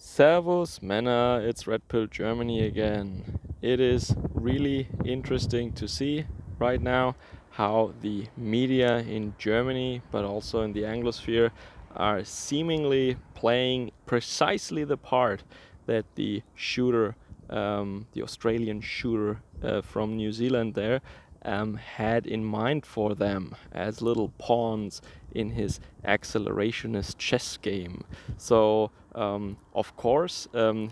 Servus, Männer, it's Red Pill Germany again. It is really interesting to see right now how the media in Germany, but also in the Anglosphere, are seemingly playing precisely the part that the shooter, the Australian shooter from New Zealand there, had in mind for them as little pawns in his accelerationist chess game. So, of course,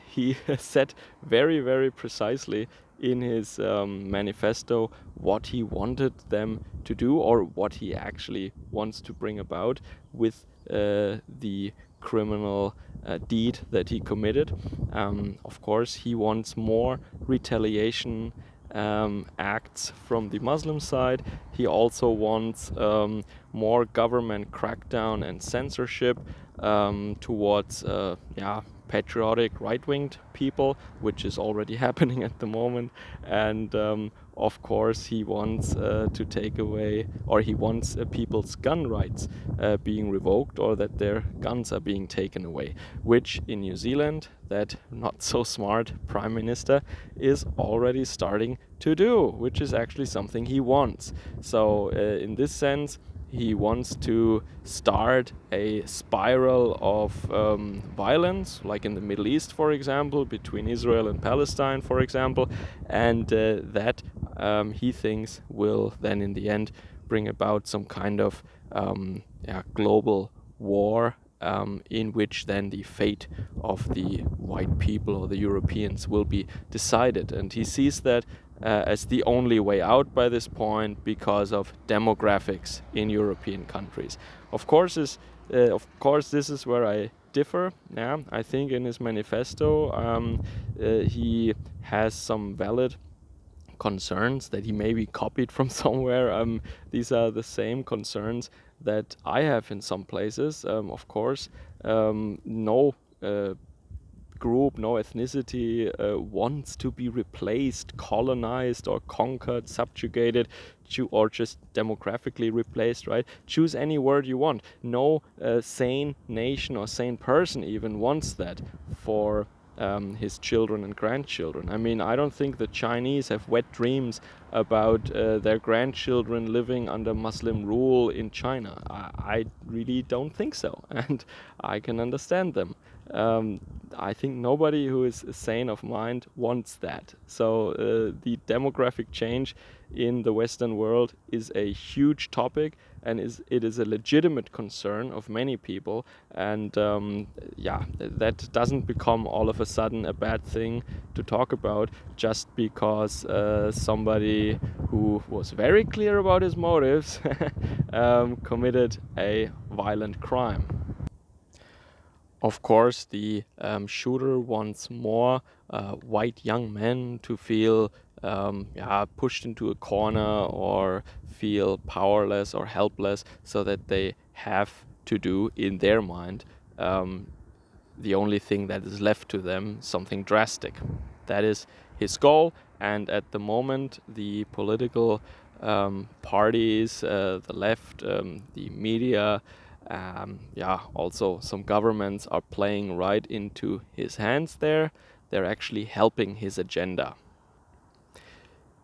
he said very, very precisely in his manifesto what he wanted them to do or what he actually wants to bring about with the criminal deed that he committed. Of course, he wants more retaliation acts from the Muslim side. He also wants more government crackdown and censorship towards patriotic right-winged people, which is already happening at the moment. And of course, he wants to take away, or he wants people's gun rights being revoked, or that their guns are being taken away, which in New Zealand, that not so smart prime minister is already starting to do, which is actually something he wants. So in this sense, he wants to start a spiral of violence, like in the Middle East, for example, between Israel and Palestine, for example, and that he thinks will then in the end bring about some kind of global war in which then the fate of the white people or the Europeans will be decided. And he sees that as the only way out by this point because of demographics in European countries. Of course, this is where I differ. Yeah, I think in his manifesto he has some valid concerns that he maybe copied from somewhere. These are the same concerns that I have in some places. Of course, no group, no ethnicity wants to be replaced, colonized, or conquered, subjugated, or just demographically replaced, right? Choose any word you want. No sane nation or sane person even wants that for his children and grandchildren. I mean, I don't think the Chinese have wet dreams about their grandchildren living under Muslim rule in China. I really don't think so, and I can understand them. I think nobody who is sane of mind wants that. So the demographic change in the Western world is a huge topic, and it is a legitimate concern of many people. And that doesn't become all of a sudden a bad thing to talk about just because somebody who was very clear about his motives committed a violent crime. Of course, the shooter wants more white young men to feel pushed into a corner or feel powerless or helpless, so that they have to do, in their mind, the only thing that is left to them, something drastic. That is his goal, and at the moment, the political parties, the left, the media, also some governments are playing right into his hands there. They're actually helping his agenda.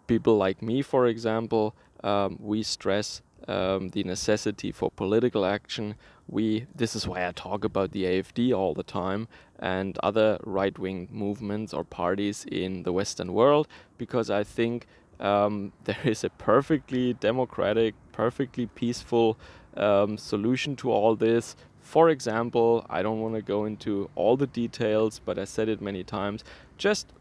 People like me, for example, we stress the necessity for political action. This is why I talk about the AfD all the time and other right-wing movements or parties in the Western world, because I think there is a perfectly democratic, perfectly peaceful solution to all this. For example, I don't want to go into all the details, but I said it many times. Just,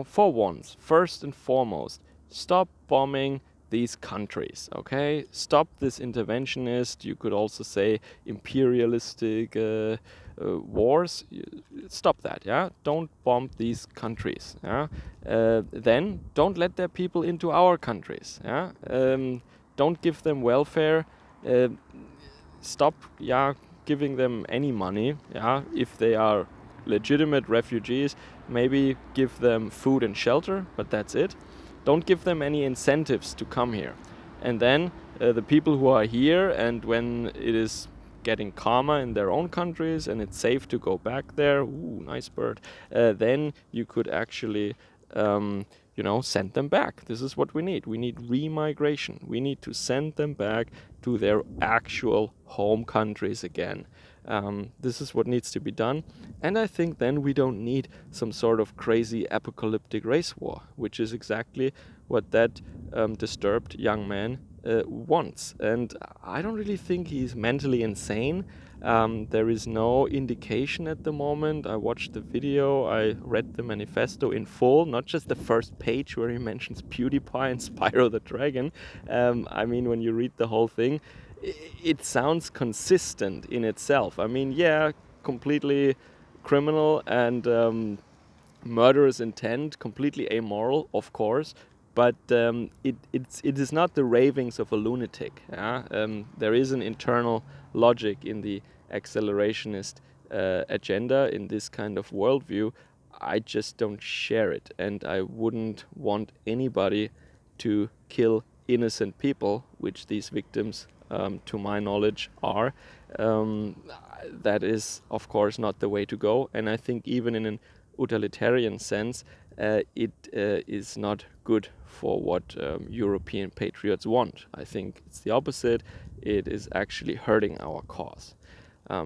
for once, first and foremost, stop bombing these countries, okay? Stop this interventionist, you could also say imperialistic wars. Stop that, yeah? Don't bomb these countries, yeah? Then don't let their people into our countries, yeah? Don't give them welfare. Stop, giving them any money, if they are legitimate refugees. Maybe give them food and shelter, but that's it. Don't give them any incentives to come here. And then the people who are here, and when it is getting calmer in their own countries and it's safe to go back there, ooh, nice bird, then you could actually send them back. This is what we need. We need remigration. We need to send them back to their actual home countries again. This is what needs to be done. And I think then we don't need some sort of crazy apocalyptic race war, which is exactly what that disturbed young man wants. And I don't really think he's mentally insane. There is no indication at the moment. I watched the video, I read the manifesto in full, not just the first page where he mentions PewDiePie and Spyro the Dragon. I mean, when you read the whole thing, it sounds consistent in itself. I mean, yeah, completely criminal and murderous intent, completely amoral, of course, but it is not the ravings of a lunatic. Yeah? There is an internal logic in the accelerationist agenda, in this kind of worldview. I just don't share it, and I wouldn't want anybody to kill innocent people, which these victims, to my knowledge, are. That is, of course, not the way to go, and I think even in an utilitarian sense, it is not good for what European patriots want. I think it's the opposite. It is actually hurting our cause.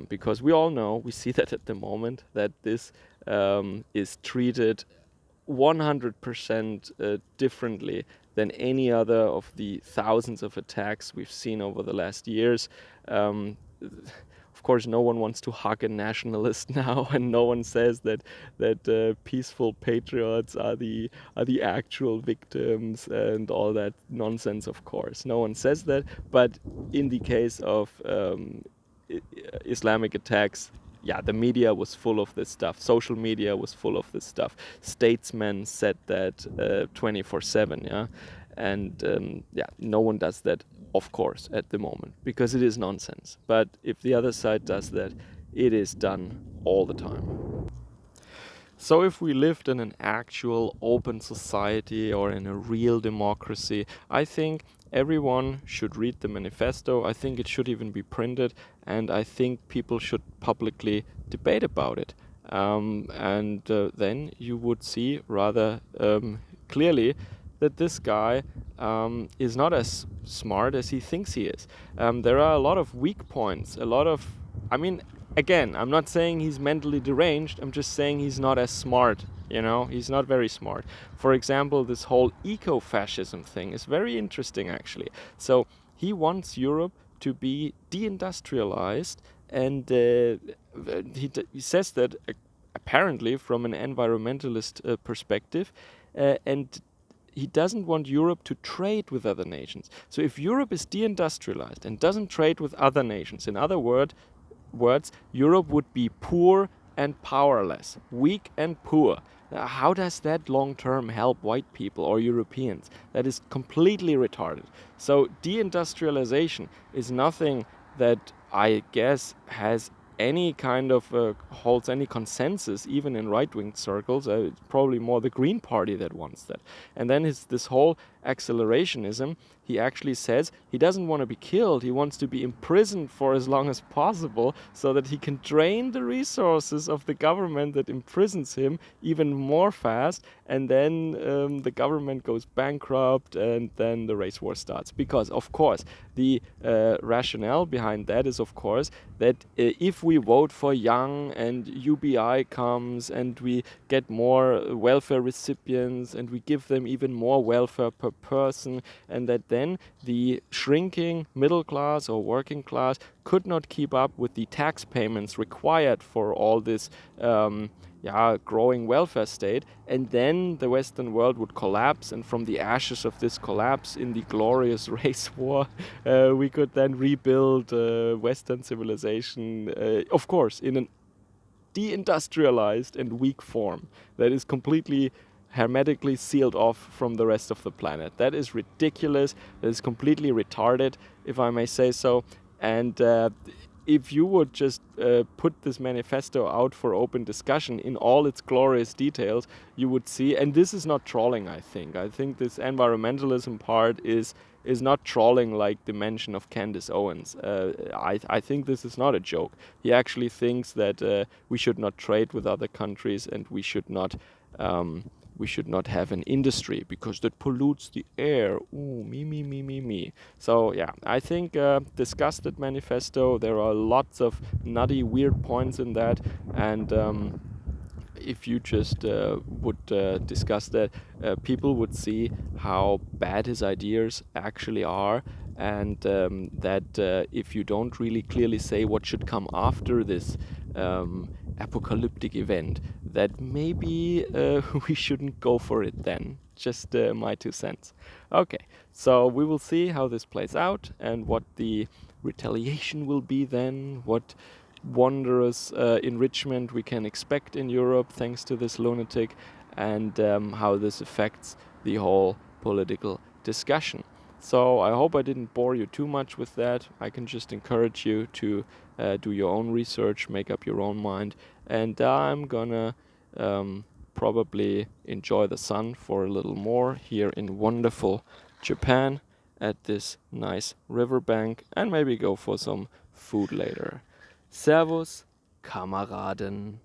Because we all know, we see that at the moment, that this is treated 100% differently than any other of the thousands of attacks we've seen over the last years. Of course, no one wants to hug a nationalist now, and no one says that peaceful patriots are the actual victims and all that nonsense. Of course, no one says that. But in the case of Islamic attacks, yeah, the media was full of this stuff. Social media was full of this stuff. Statesmen said that 24/7, yeah, and no one does that, of course, at the moment, because it is nonsense. But if the other side does that, it is done all the time. So if we lived in an actual open society or in a real democracy, I think everyone should read the manifesto. I think it should even be printed, and I think people should publicly debate about it. And then you would see rather clearly that this guy is not as smart as he thinks he is. There are a lot of weak points, I mean, again, I'm not saying he's mentally deranged, I'm just saying he's not as smart, he's not very smart. For example, this whole eco-fascism thing is very interesting, actually. So he wants Europe to be deindustrialized, and he says that apparently from an environmentalist perspective, and he doesn't want Europe to trade with other nations. So if Europe is deindustrialized and doesn't trade with other nations, in other words, Europe would be poor and powerless, weak and poor. How does that long-term help white people or Europeans? That is completely retarded. So deindustrialization is nothing that I guess has any kind of holds any consensus, even in right-wing circles. It's probably more the Green Party that wants that. And then this whole accelerationism, he actually says he doesn't want to be killed, he wants to be imprisoned for as long as possible so that he can drain the resources of the government that imprisons him even more fast, and then the government goes bankrupt and then the race war starts. Because, of course, the rationale behind that is, of course, that if we vote for Young and UBI comes and we get more welfare recipients and we give them even more welfare per person, and that then the shrinking middle class or working class could not keep up with the tax payments required for all this growing welfare state, and then the Western world would collapse, and from the ashes of this collapse in the glorious race war, we could then rebuild Western civilization, of course, in an deindustrialized and weak form that is completely hermetically sealed off from the rest of the planet. That is ridiculous. That is completely retarded, if I may say so. And if you would just put this manifesto out for open discussion in all its glorious details, you would see, and this is not trolling, I think. I think this environmentalism part is is not trolling like the mention of Candace Owens. I think this is not a joke. He actually thinks that we should not trade with other countries, and we should not have an industry because that pollutes the air. Ooh, me. So yeah, I think discuss that manifesto. There are lots of nutty, weird points in that, and if you just would discuss that, people would see how bad his ideas actually are, and that if you don't really clearly say what should come after this apocalyptic event, that maybe we shouldn't go for it then. Just my 2 cents. Okay, so we will see how this plays out and what the retaliation will be then, what wondrous enrichment we can expect in Europe thanks to this lunatic, and how this affects the whole political discussion. So I hope I didn't bore you too much with that. I can just encourage you to do your own research, make up your own mind, and I'm gonna probably enjoy the sun for a little more here in wonderful Japan at this nice riverbank, and maybe go for some food later. Servus, Kameraden.